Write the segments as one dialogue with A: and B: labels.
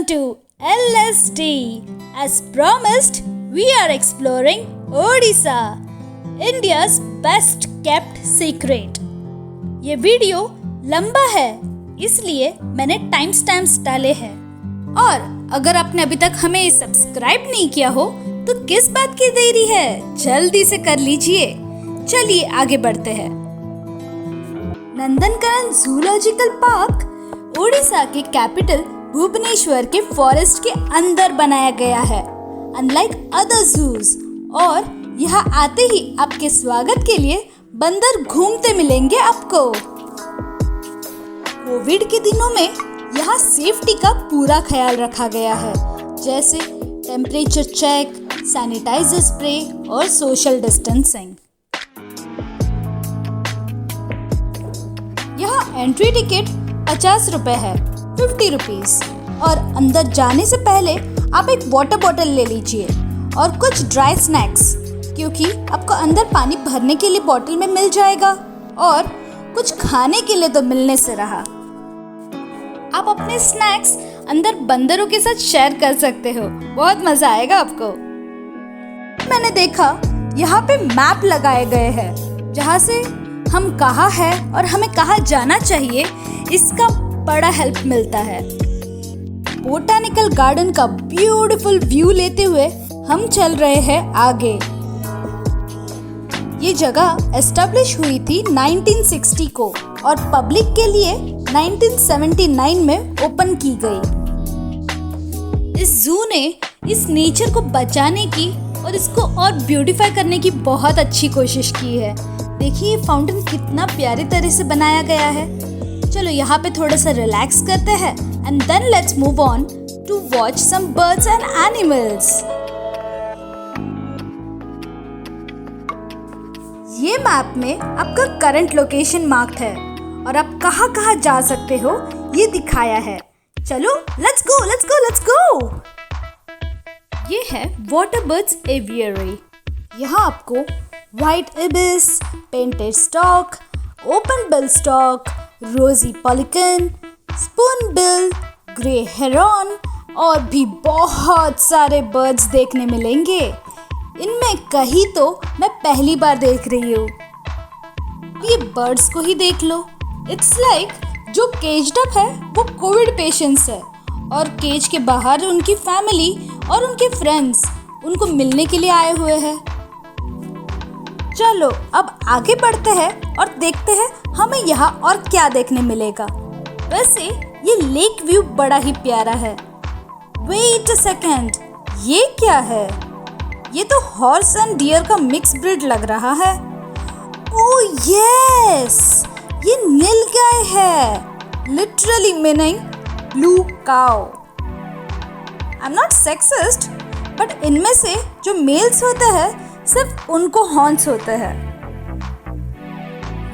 A: to LSD. As promised, we are exploring Odisha, India's best kept secret. ये video लंबा है, इसलिए मैंने टाइम स्टैम्प्स डाले हैं। और अगर आपने अभी तक हमें सब्सक्राइब नहीं किया हो तो किस बात की देरी है, जल्दी से कर लीजिए। चलिए आगे बढ़ते हैं। नंदनकानन जूलॉजिकल पार्क ओडिशा के कैपिटल भुवनेश्वर के फॉरेस्ट के अंदर बनाया गया है, अनलाइक अदर जूस। और यहाँ आते ही आपके स्वागत के लिए बंदर घूमते मिलेंगे आपको। कोविड के दिनों में यहाँ सेफ्टी का पूरा ख्याल रखा गया है, जैसे टेम्परेचर चेक, सैनिटाइजर स्प्रे और सोशल डिस्टेंसिंग। यहाँ एंट्री टिकट 50 रुपए है, 50 रुपीज। और अंदर जाने से पहले आप एक वाटर बॉटल ले लीजिए और कुछ ड्राई स्नैक्स, क्योंकि आपको अंदर पानी भरने के लिए बॉटल में मिल जाएगा और कुछ खाने के लिए तो मिलने से रहा। आप अपने स्नैक्स अंदर बंदरों के साथ शेयर कर सकते हो, बहुत मजा आएगा आपको। मैंने देखा यहाँ पे मैप लगाए गए हैं, जहाँ से हम कहाँ है और हमें कहाँ जाना चाहिए, इसका बड़ा हेल्प मिलता है। बोटानिकल गार्डन का ब्यूटीफुल व्यू लेते हुए हम चल रहे हैं आगे। ये जगह एस्टेब्लिश हुई थी 1960 को और पब्लिक के लिए 1979 में ओपन की गई। इस जू ने इस नेचर को बचाने की और इसको और ब्यूटीफाई करने की बहुत अच्छी कोशिश की है। देखिए ये फाउंटेन कितना प्यारे तरह से बनाया गया है। चलो यहाँ पे थोड़ा सा रिलैक्स करते हैं and then let's move on to watch some birds and animals. ये मैप में आपका करंट लोकेशन मार्क्ड है और आप कहाँ कहाँ जा सकते हो ये दिखाया है। चलो let's go let's go let's go. ये है वाटर बर्ड्स एवियरी। यहाँ आपको white ibis, painted stock, open bill stock, रोजी पॉलिकन, स्पून बिल, ग्रे हेरॉन और भी बहुत सारे बर्ड्स देखने मिलेंगे। इनमें कहीं तो मैं पहली बार देख रही हूँ। ये बर्ड्स को ही देख लो। इट्स लाइक जो केज्ड अप है वो कोविड पेशेंट्स है और केज के बाहर उनकी फैमिली और उनके फ्रेंड्स उनको मिलने के लिए आए हुए हैं। चलो अब आगे बढ़ते हैं और देखते हैं हमें यहाँ और क्या देखने मिलेगा। वैसे ये लेक व्यू बड़ा ही प्यारा है। वेट अ सेकेंड, ये क्या है? ये तो हॉर्स एंड डियर का मिक्स ब्रीड लग रहा है। ओह यस, ये नीलगाय है, literally meaning blue cow. I am not sexist, but इनमें से जो मेल्स होते हैं सिर्फ उनको हॉर्न्स होते हैं।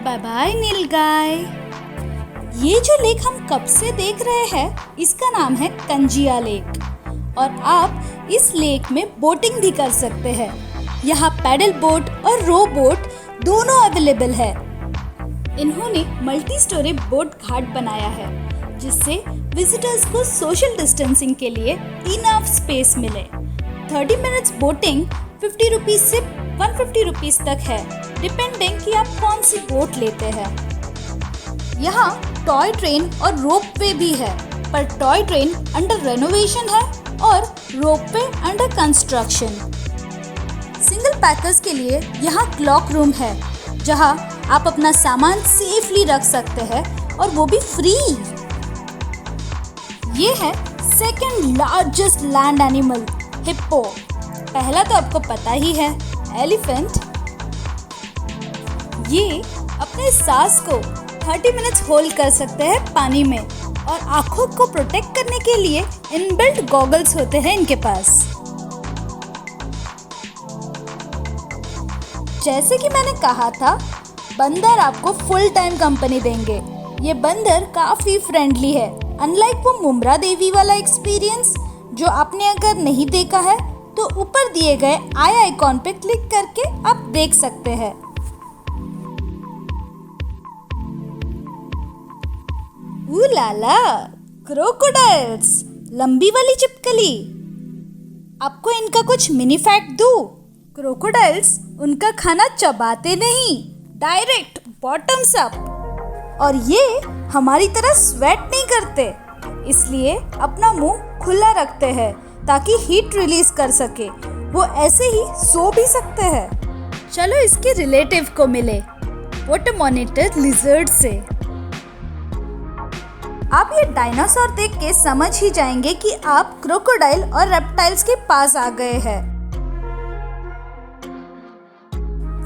A: बाय बाय नीलगाय। ये जो लेक हम कब से देख रहे हैं इसका नाम है कंजिया लेक और आप इस लेक में बोटिंग भी कर सकते हैं। यहाँ पैडल बोट और रो बोट दोनों अवेलेबल है। इन्होंने मल्टी स्टोरी बोट घाट बनाया है, जिससे विजिटर्स को सोशल डिस्टेंसिंग के लिए इनफ स्पेस मिले। 30 मिनट्स बोटिंग 50 रुपीज से 150 रुपीज तक है, डिपेंडिंग कि आप कौन सी बोट लेते हैं। यहाँ टॉय ट्रेन और रोप वे भी है, per toy train under renovation है और रोप वे अंडर कंस्ट्रक्शन। सिंगल पैकर्स के लिए यहाँ क्लॉक रूम है, जहाँ आप अपना सामान सेफली रख सकते हैं और वो भी फ्री। ये है second largest land animal, hippo. पहला तो आपको पता ही है, एलिफेंट। ये अपने सांस को 30 मिनट्स होल्ड कर सकते हैं पानी में और आंखों को प्रोटेक्ट करने के लिए इनबिल्ट गॉगल्स होते हैं इनके पास। जैसे कि मैंने कहा था, बंदर आपको फुल टाइम कंपनी देंगे। ये बंदर काफी फ्रेंडली है, अनलाइक वो मुम्रा देवी वाला एक्सपीरियंस जो आपने अगर नहीं देखा है तो ऊपर दिए गए आई आइकॉन पे क्लिक करके आप देख सकते हैं। ला क्रोकोडाइल्स, लंबी वाली छिपकली। आपको इनका कुछ मिनी फैक्ट दूं? क्रोकोडाइल्स उनका खाना चबाते नहीं, डायरेक्ट बॉटम्स अप। और ये हमारी तरह स्वेट नहीं करते, इसलिए अपना मुंह खुला रखते हैं ताकि हीट रिलीज कर सके। वो ऐसे ही सो भी सकते हैं। चलो इसके रिलेटिव को मिले, वाटर मॉनिटर लिजर्ड से। आप ये डायनासोर देख के समझ ही जाएंगे कि आप क्रोकोडाइल और रेप्टाइल्स के पास आ गए हैं।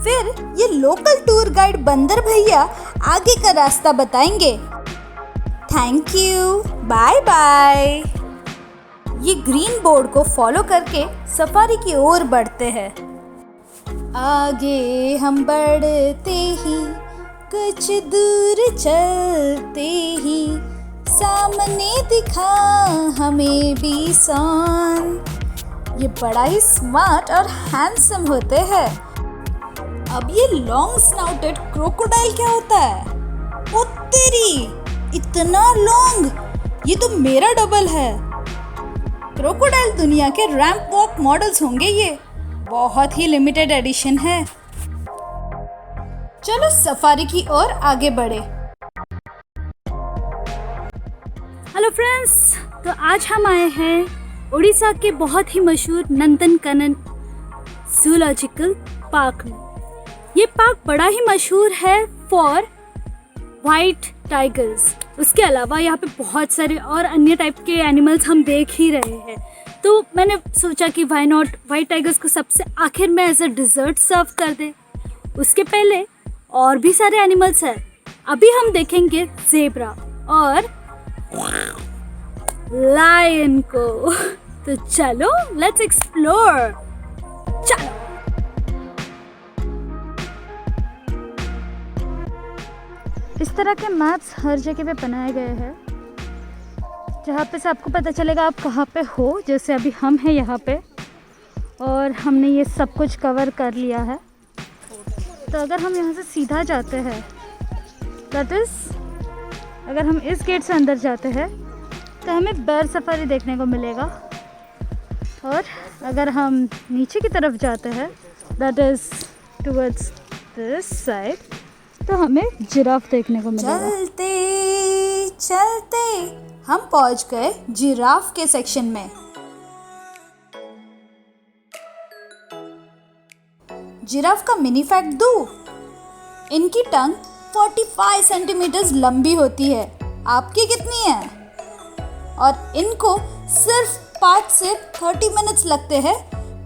A: फिर ये लोकल टूर गाइड बंदर भैया आगे का रास्ता बताएंगे। Thank you, bye bye. ये ग्रीन बोर्ड को फॉलो करके सफारी की ओर बढ़ते हैं। आगे हम बढ़ते ही कुछ दूर चलते ही सामने दिखा हमें बिसॉन। ये बड़ा ही स्मार्ट और हैंडसम होते हैं। अब ये लॉन्ग स्नाउटेड क्रोकोडाइल क्या होता है? ओ तेरी, इतना लॉन्ग, ये तो मेरा डबल है। क्रोकोडाइल दुनिया के रैंप वॉक मॉडल्स होंगे। ये बहुत ही लिमिटेड एडिशन है। चलो सफारी की ओर आगे बढ़े।
B: हेलो फ्रेंड्स, तो आज हम आए हैं उड़ीसा के बहुत ही मशहूर नंदनकनन जूलॉजिकल पार्क में। ये पार्क बड़ा ही मशहूर है फॉर वाइट टाइगर्स। उसके अलावा यहाँ पे बहुत सारे और अन्य टाइप के एनिमल्स हम देख ही रहे हैं। तो मैंने सोचा कि व्हाई नॉट वाइट टाइगर्स को सबसे आखिर में एज अ डिज़र्ट सर्व कर दे। उसके पहले और भी सारे एनिमल्स हैं। अभी हम देखेंगे ज़ेब्रा और लायन को। तो चलो लेट्स एक्सप्लोर। चलो। इस तरह के मैप्स हर जगह पे बनाए गए हैं जहाँ पे से आपको पता चलेगा आप कहाँ पे हो। जैसे अभी हम हैं यहाँ पे और हमने ये सब कुछ कवर कर लिया है। तो अगर हम यहाँ से सीधा जाते हैं, दैट इज़ अगर हम इस गेट से अंदर जाते हैं तो हमें बेर सफारी देखने को मिलेगा। और अगर हम नीचे की तरफ जाते हैं, that is towards this side, तो हमें जिराफ देखने को मिलेगा।
A: चलते चलते हम पहुंच गए जिराफ के सेक्शन में। जिराफ का मिनी फैक्ट दूं? इनकी टंग 45 सेंटीमीटर लंबी होती है। आपकी कितनी है? और इनको सिर्फ 5 से 30 मिनट्स लगते हैं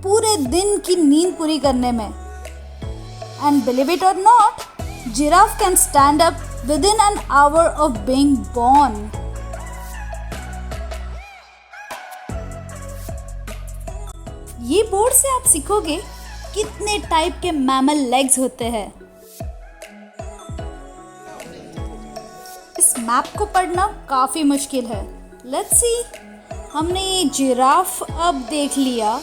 A: पूरे दिन की नींद पूरी करने में। एंड बिलीव इट और not, giraffe can stand up within an hour of being born. ये बोर्ड से आप सीखोगे कितने टाइप के मैमल लेग्स होते हैं। इस मैप को पढ़ना काफी मुश्किल है। लेट्स सी, हमने ये जिराफ अब देख लिया।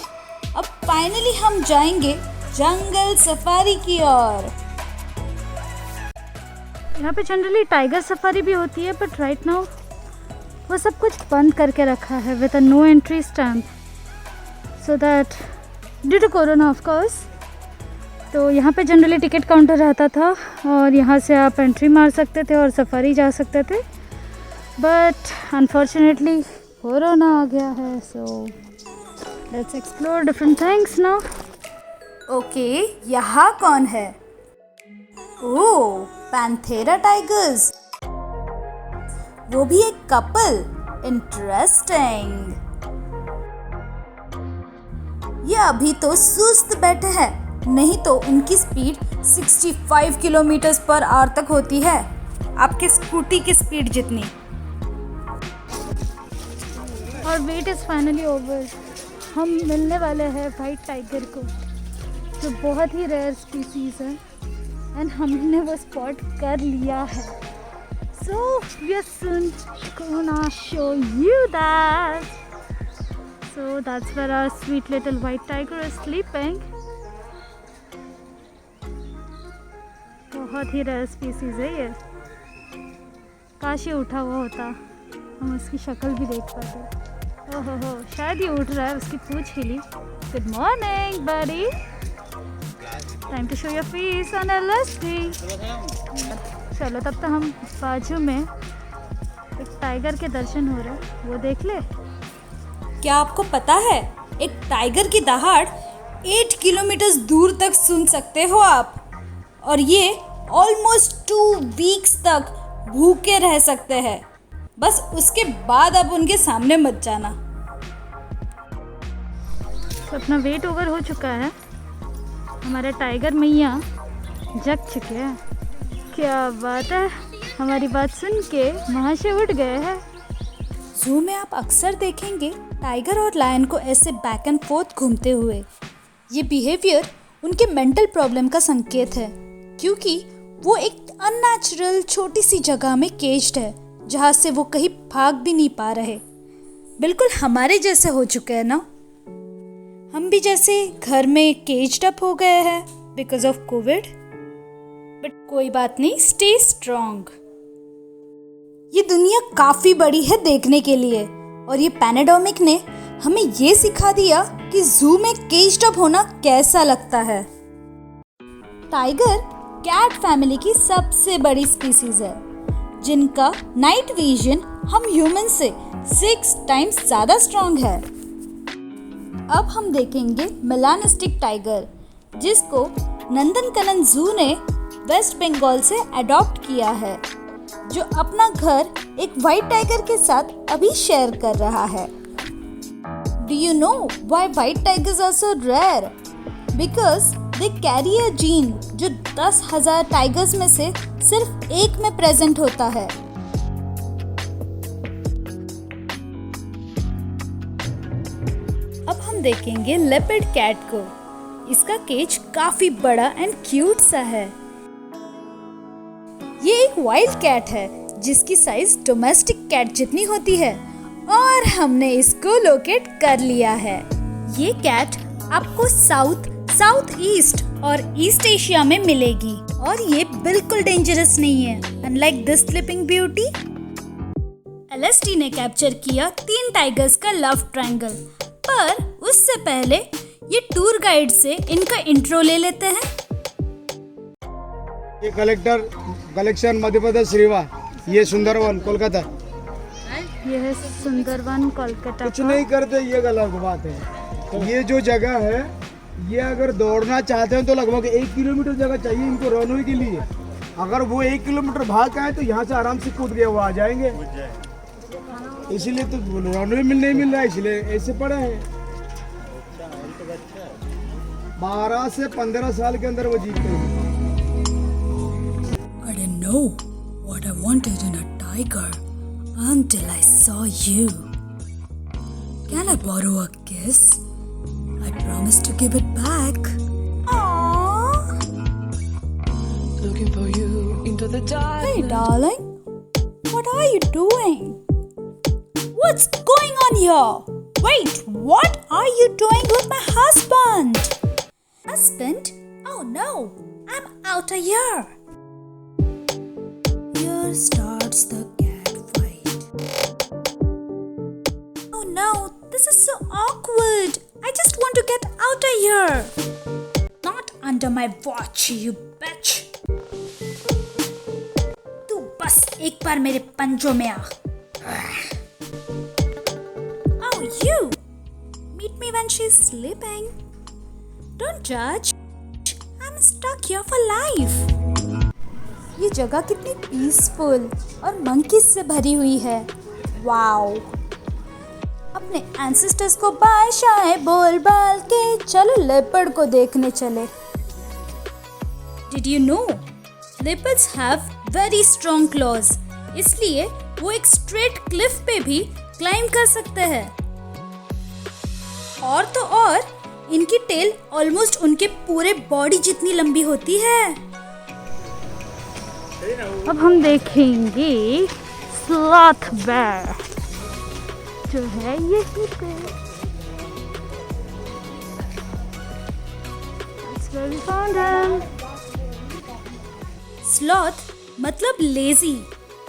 A: अब फाइनली हम जाएंगे जंगल सफारी की ओर।
B: यहाँ पे जनरली टाइगर सफारी भी होती है, बट राइट नाउ वो सब कुछ बंद करके रखा है with a no entry stamp, so that due to corona of course. तो यहाँ पे जनरली टिकट काउंटर रहता था और यहाँ से आप एंट्री मार सकते थे और सफारी जा सकते थे। बट अनफॉर्चुनेटली कोरोना आ गया है, so let's explore different things now.
A: Okay, यहाँ कौन है? ओह, पैंथेरा टाइगर्स, वो भी एक कपल। इंटरेस्टिंग। ये अभी तो सुस्त बैठे हैं, नहीं तो उनकी स्पीड 65 किलोमीटर पर आवर तक होती है, आपके स्कूटी की स्पीड जितनी।
B: और वेट इज़ फाइनली ओवर। हम मिलने वाले हैं वाइट टाइगर को, जो बहुत ही रेयर स्पीसीज है, एंड हमने वो स्पॉट कर लिया है। So we are soon gonna show you that. So that's where our sweet little white tiger is sleeping. बहुत ही रेयर स्पीसीज है ये। काश ये उठा हुआ होता, हम उसकी शक्ल भी देख पाते। ओहो हो, शायद ये उठ रहा है, उसकी पूंछ हिली। Good morning buddy, time to show your face on LSD. चलो तब तो हम बाजू में एक टाइगर के दर्शन हो रहे हैं, वो देख ले।
A: क्या आपको पता है एक टाइगर की दहाड़ 8 किलोमीटर दूर तक सुन सकते हो आप, और ये ऑलमोस्ट 2 वीक्स तक भूखे रह सकते हैं। बस उसके बाद अब उनके सामने मत जाना।
B: तो अपना वेट ओवर हो चुका है, हमारे टाइगर मैया जग चुके हैं। क्या बात है, हमारी बात सुन के वहाँ से उठ गए हैं।
A: जू में आप अक्सर देखेंगे टाइगर और लायन को ऐसे बैक एंड फोर्थ घूमते हुए। ये बिहेवियर उनके मेंटल प्रॉब्लम का संकेत है, क्योंकि वो एक अननेचुरल छोटी सी जगह में केज्ड है जहाँ से वो कहीं भाग भी नहीं पा रहे। बिल्कुल हमारे जैसे हो चुके हैं ना, हम भी जैसे घर में केज्ड अप हो गए हैं बिकॉज ऑफ कोविड। बट कोई बात नहीं, स्टे स्ट्रॉन्ग। ये दुनिया काफ़ी बड़ी है देखने के लिए, और ये पैंडेमिक ने हमें ये सिखा दिया कि जू में केज्ड अप होना कैसा लगता है। टाइगर कैट फैमिली की सबसे बड़ी स्पीसीज है, जिनका नाइट विजन हम ह्यूमन से 6 टाइम्स ज़्यादा स्ट्रॉन्ग है। अब हम देखेंगे मेलानिस्टिक टाइगर, जिसको नंदनकनन जू ने वेस्ट बंगाल से अडॉप्ट किया है, जो अपना घर एक व्हाइट टाइगर के साथ अभी शेयर कर रहा है। Do you know why white tigers are so rare? Because they carry a gene जो 10,000 टाइगर्स में से सिर्फ एक में प्रेजेंट होता है। अब हम देखेंगे लेपर्ड कैट को। इसका केज काफी बड़ा एंड क्यूट सा है। ये एक वाइल्ड कैट है जिसकी साइज डोमेस्टिक कैट जितनी होती है, और हमने इसको लोकेट कर लिया है। ये कैट आपको साउथ ईस्ट और ईस्ट एशिया में मिलेगी, और ये बिल्कुल डेंजरस नहीं है, unlike this sleeping beauty. LSD ने कैप्चर किया 3 टाइगर्स का लव ट्रायंगल, पर उससे पहले ये टूर गाइड से इनका इंट्रो ले लेते हैं।
C: ये कलेक्शन मध्य प्रदेश रीवा, ये सुंदरवन कोलकाता।
B: ये है सुंदरवन कोलकाता।
C: कुछ नहीं करते, ये गलत बात है। ये जो जगह है, ये अगर दौड़ना चाहते हैं तो लगभग 1 किलोमीटर जगह चाहिए इनको रनवे के लिए। अगर वो 1 किलोमीटर भाग आए तो यहाँ से आराम से कूद के वो आ जाएंगे। इसीलिए तो रनवे नहीं मिल रहा है, इसलिए ऐसे पड़े हैं। 12 से 15 साल के अंदर वो जीतते हैं।
A: I didn't know what I wanted in a tiger until I saw you. Can I borrow a kiss? I promise to give it back. Aww.
D: Looking for you into the dark.
A: Hey darling, what are you doing? What's going on here? Wait, what are you doing with my husband? Husband? Oh no, I'm out of here. Here starts the cat fight. Oh no, this is so awkward. I just want to get out of here. Not under my watch, you bitch. तू बस एक बार मेरे पंजों में आ. Oh, you. Meet me when she's sleeping. Don't judge. I'm stuck here for life. ये जगह कितनी peaceful और मंकीज से भरी हुई है। वाओ। अपने एंसेस्टर्स को बादशाह बोल बाल के चलो लेपर्ड को देखने चले। Did you know? Leopards have very strong claws. इसलिए वो एक स्ट्रेट क्लिफ पे भी क्लाइम कर सकते हैं। और तो और इनकी टेल ऑलमोस्ट उनके पूरे बॉडी जितनी लंबी होती है।
B: अब हम देखेंगे स्लॉथ बेयर, जो है यही पे। That's where we found him.
A: Sloth मतलब लेजी।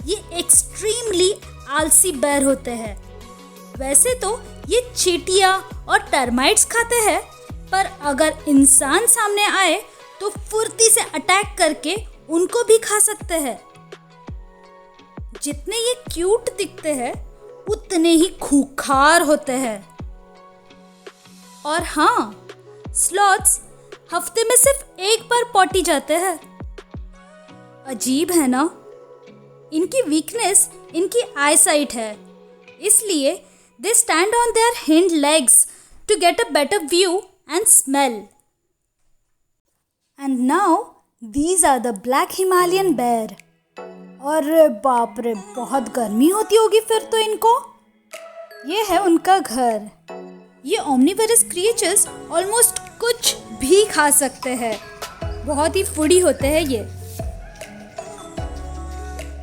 A: ये एक्सट्रीमली आलसी बेर होते हैं। वैसे तो ये चींटियां और टर्माइट्स खाते हैं, पर अगर इंसान सामने आए तो फुर्ती से अटैक करके उनको भी खा सकते हैं। जितने ये क्यूट दिखते हैं उतने ही खूंखार होते हैं। और हाँ, स्लॉथ्स हफ्ते में सिर्फ एक बार पॉटी जाते हैं। अजीब है ना? इनकी वीकनेस इनकी आईसाइट है, इसलिए they stand on their hind legs to get a better view and smell. And now these are the black Himalayan bear. और बाप रे, बहुत गर्मी होती होगी फिर तो इनको। ये है उनका घर। ये ओमनिवरस क्रिएचर्स ऑलमोस्ट कुछ भी खा सकते हैं, बहुत ही फूडी होते हैं ये।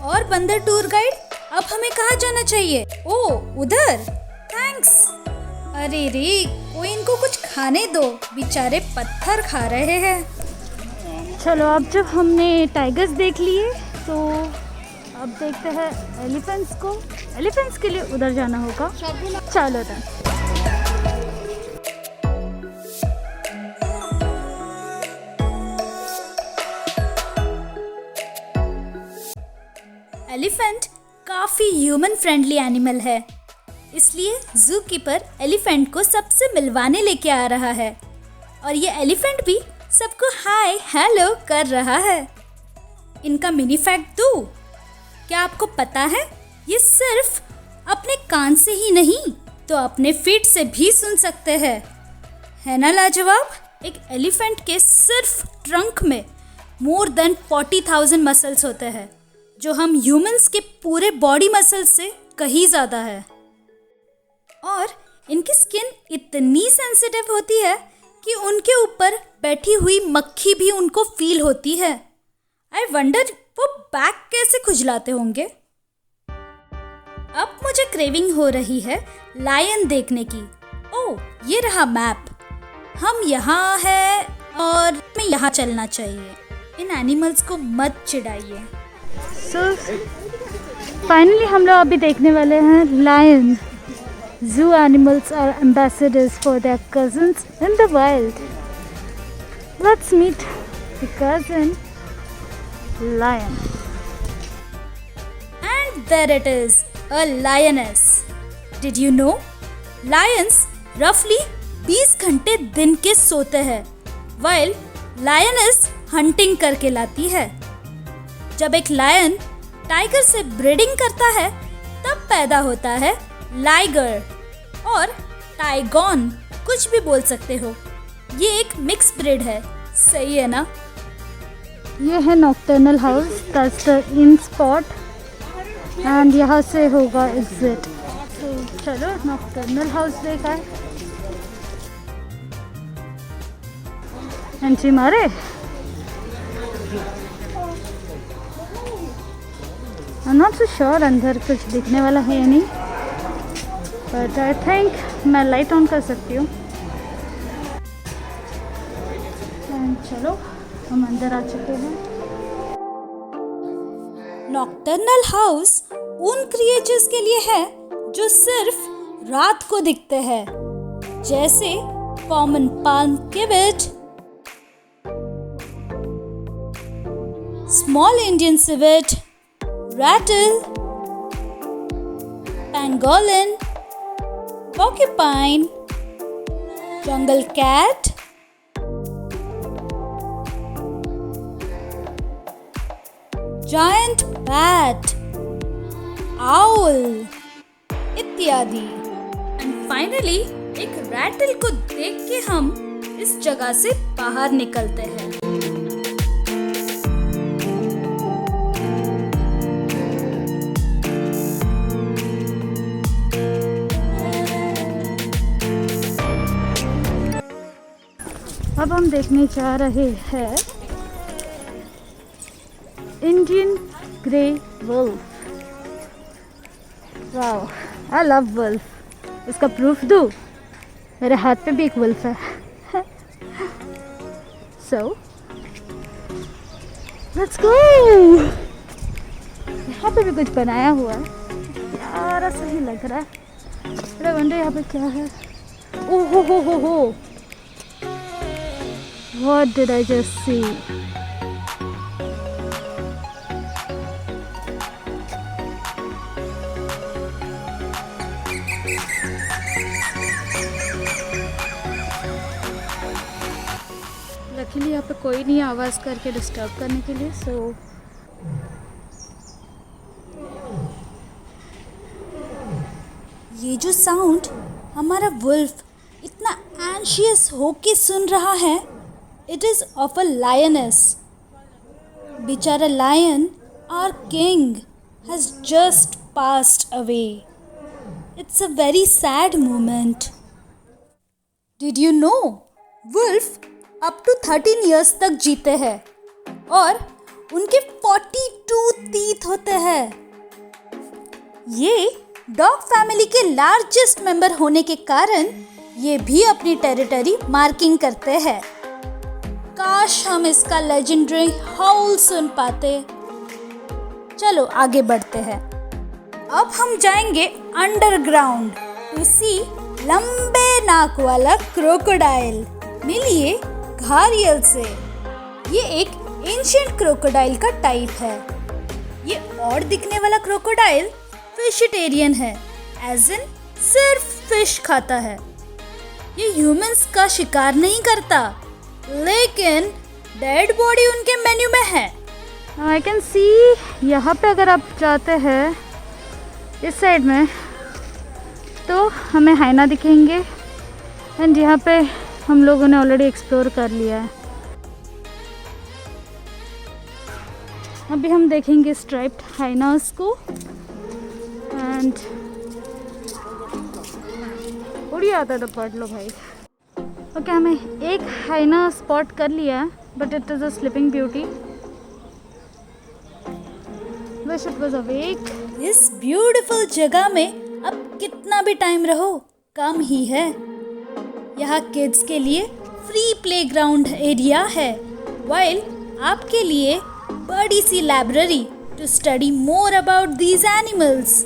A: और बंदर टूर गाइड, अब हमें कहाँ जाना चाहिए? ओह, उधर। थैंक्स। अरे रे, कोई इनको कुछ खाने दो, बेचारे पत्थर खा रहे हैं।
B: चलो, अब जब हमने टाइगर्स देख लिए तो अब देखते हैं एलिफेंट्स को। एलिफेंट्स के लिए उधर जाना होगा। चलो then।
A: एलिफेंट काफी ह्यूमन फ्रेंडली एनिमल है, इसलिए जू कीपर एलिफेंट को सबसे मिलवाने लेके आ रहा है। और ये एलिफेंट भी सबको हाय हेलो कर रहा है। इनका मिनी फैक्ट दूं? क्या आपको पता है ये सिर्फ अपने कान से ही नहीं तो अपने फीट से भी सुन सकते हैं। है ना लाजवाब? एक एलिफेंट के सिर्फ ट्रंक में मोर देन 40,000 मसल्स होते हैं, जो हम ह्यूमंस के पूरे बॉडी मसल्स से कहीं ज़्यादा है। और इनकी स्किन इतनी सेंसिटिव होती है कि उनके ऊपर बैठी हुई मक्खी भी उनको फील होती है। आई वंडर वो बैक कैसे खुजलाते होंगे। अब मुझे क्रेविंग हो रही है लायन देखने की। ओह, ये रहा मैप। हम यहाँ है और हमें यहाँ चलना चाहिए। इन एनिमल्स को मत चिढ़ाइए।
B: सो फाइनली हम लोग अभी देखने वाले हैं lion. Zoo animals are ambassadors for their cousins in the wild. Let's meet the cousin lion.
A: And there it is, a lioness. Did you know? Lions roughly 20 घंटे दिन के सोते हैं, while lioness hunting करके लाती है। जब एक लायन टाइगर से ब्रीडिंग करता है तब पैदा होता है लाइगर और टाइगॉन, कुछ भी बोल सकते हो। ये एक मिक्स ब्रीड है, सही है ना?
B: ये है nocturnal house, that's the in spot and यहाँ से होगा एग्जिट। तो चलो नॉक्टर्नल हाउस देखा है। एंट्री मारे। I am not so sure अंदर कुछ दिखने वाला है या नहीं, बट आई थिंक मैं लाइट ऑन कर सकती हूँ। चलो हम अंदर आ चुके हैं।
A: नॉक्टर्नल हाउस उन क्रिएचर्स के लिए है जो सिर्फ रात को दिखते हैं, जैसे common palm civet, small Indian civet, ratel, pangolin, porcupine, jungle cat, giant bat, owl इत्यादि। एंड फाइनली एक रैटल को देख के हम इस जगह से बाहर निकलते हैं।
B: अब हम देखने जा रहे हैं Indian grey wolf. Wow, I love wolf. इसका प्रूफ दूँ? मेरे हाथ पे भी एक वुल्फ है। So let's go. यहाँ पे भी कुछ बनाया हुआ है, प्यारा सा ही लग रहा है। अरे वनडे यहाँ पे क्या है? ओह हो। What did I just see? Luckily यहाँ पे कोई नहीं आवाज़ करके डिस्टर्ब करने के लिए, सो
A: ये जो साउंड हमारा वुल्फ इतना एंशियस होके सुन रहा है, it is of a lioness. बेचारा lion, our king, has just passed away. It's a very sad moment. Did you know? Wolf up to 13 years तक जीते हैं और उनके 42 teeth होते हैं. ये डॉग फैमिली के लार्जेस्ट मेंबर होने के कारण ये भी अपनी टेरिटरी मार्किंग करते हैं. काश हम इसका लेजेंडरी हाउल सुन पाते. चलो आगे बढ़ते हैं. अब हम जाएंगे अंडरग्राउंड टू सी लंबे नाक वाला क्रोकोडाइल. मिलिए घारियल से. ये एक एंशिएंट क्रोकोडाइल का टाइप है. ये और दिखने वाला क्रोकोडाइल फिशेटेरियन है, एज इन सिर्फ फिश खाता है. ये ह्यूमंस का शिकार नहीं करता, लेकिन डेड बॉडी उनके मेन्यू में है.
B: आई कैन सी यहाँ पे अगर आप जाते हैं इस साइड में तो हमें हाइना दिखेंगे. एंड यहाँ पे हम लोगों ने ऑलरेडी एक्सप्लोर कर लिया है. अभी हम देखेंगे स्ट्राइप्ड हाइनास को. एंड उड़ी आता है तो पढ़ लो भाई. ओके, हमें एक हाइना स्पॉट कर लिया है, but it is a sleeping beauty. Wish it was awake.
A: इस ब्यूटीफुल जगह में अब कितना भी टाइम रहो कम ही है. यहाँ किड्स के लिए फ्री प्लेग्राउंड एरिया है, वाइल आपके लिए बड़ी सी library to study more about these animals.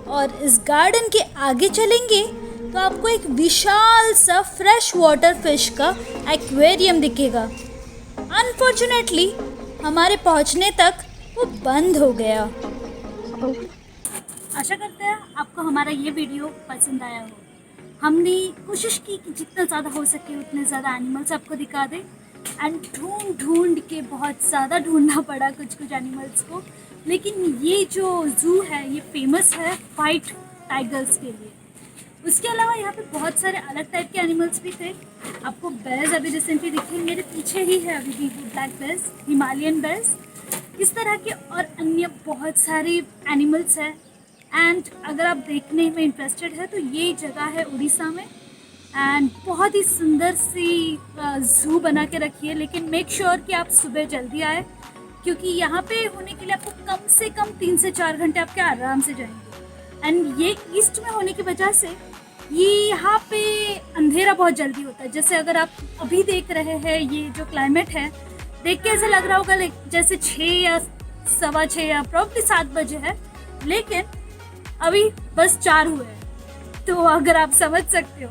A: और इस गार्डन के आगे चलेंगे तो आपको एक विशाल सा फ्रेश वाटर फिश का एक्वेरियम दिखेगा. अनफॉर्चुनेटली हमारे पहुंचने तक वो बंद हो गया.
B: आशा करते हैं आपको हमारा ये वीडियो पसंद आया हो. हमने कोशिश की कि जितना ज़्यादा हो सके उतने ज़्यादा एनिमल्स आपको दिखा दें. एंड ढूंढ के बहुत ज़्यादा ढूंढना पड़ा कुछ एनिमल्स को. लेकिन ये जो ज़ू है ये फेमस है वाइट टाइगर्स के लिए. उसके अलावा यहाँ पे बहुत सारे अलग टाइप के एनिमल्स भी थे. आपको बेर्स अभी रिसेंटली दिखे, मेरे पीछे ही है अभी भी ब्लैक बेर्स, हिमालयन बेर्स. इस तरह के और अन्य बहुत सारे एनिमल्स हैं. एंड अगर आप देखने में इंटरेस्टेड है तो ये जगह है उड़ीसा में. एंड बहुत ही सुंदर सी ज़ू बना के रखी है. लेकिन मेक श्योर कि आप सुबह जल्दी आए, क्योंकि यहाँ पे होने के लिए आपको कम से कम 3 से 4 घंटे आपके आराम से जाएंगे. एंड ये ईस्ट में होने की वजह से ये यहाँ पे अंधेरा बहुत जल्दी होता है. जैसे अगर आप अभी देख रहे हैं ये जो क्लाइमेट है, देख के ऐसे लग रहा होगा जैसे 6 या 6:15 या प्रॉब्ली 7 बजे है, लेकिन अभी बस 4 हुए हैं. तो अगर आप समझ सकते हो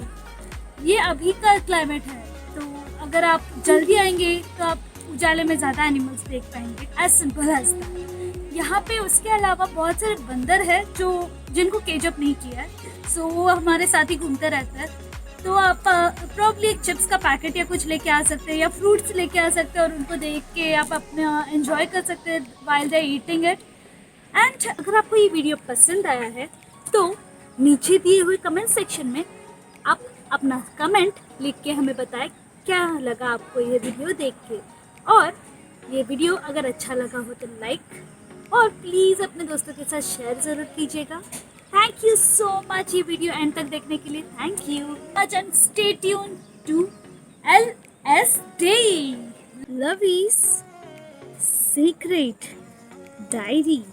B: ये अभी का क्लाइमेट है. तो अगर आप जल्दी आएंगे तो आप उजाले में ज़्यादा एनिमल्स देख पाएंगे. As simple as that. यहाँ पे उसके अलावा बहुत सारे बंदर हैं जिनको केजअप नहीं किया है, सो वो हमारे साथ ही घूमते रहते हैं. तो आप प्रॉब्ली एक चिप्स का पैकेट या कुछ लेके आ सकते हैं या फ्रूट्स लेके आ सकते हैं और उनको देख के आप अपना एंजॉय कर सकते हैं while they eating it. And अगर आपको ये वीडियो पसंद आया है तो नीचे दिए हुए कमेंट सेक्शन में आप अपना कमेंट लिख के हमें बताएं क्या लगा आपको ये वीडियो देख के. और ये वीडियो अगर अच्छा लगा हो तो लाइक और प्लीज़ अपने दोस्तों के साथ शेयर ज़रूर कीजिएगा. थैंक यू सो मच ये वीडियो एंड तक देखने के लिए. Thank you much and stay tune to LSD Lovey's secret diary.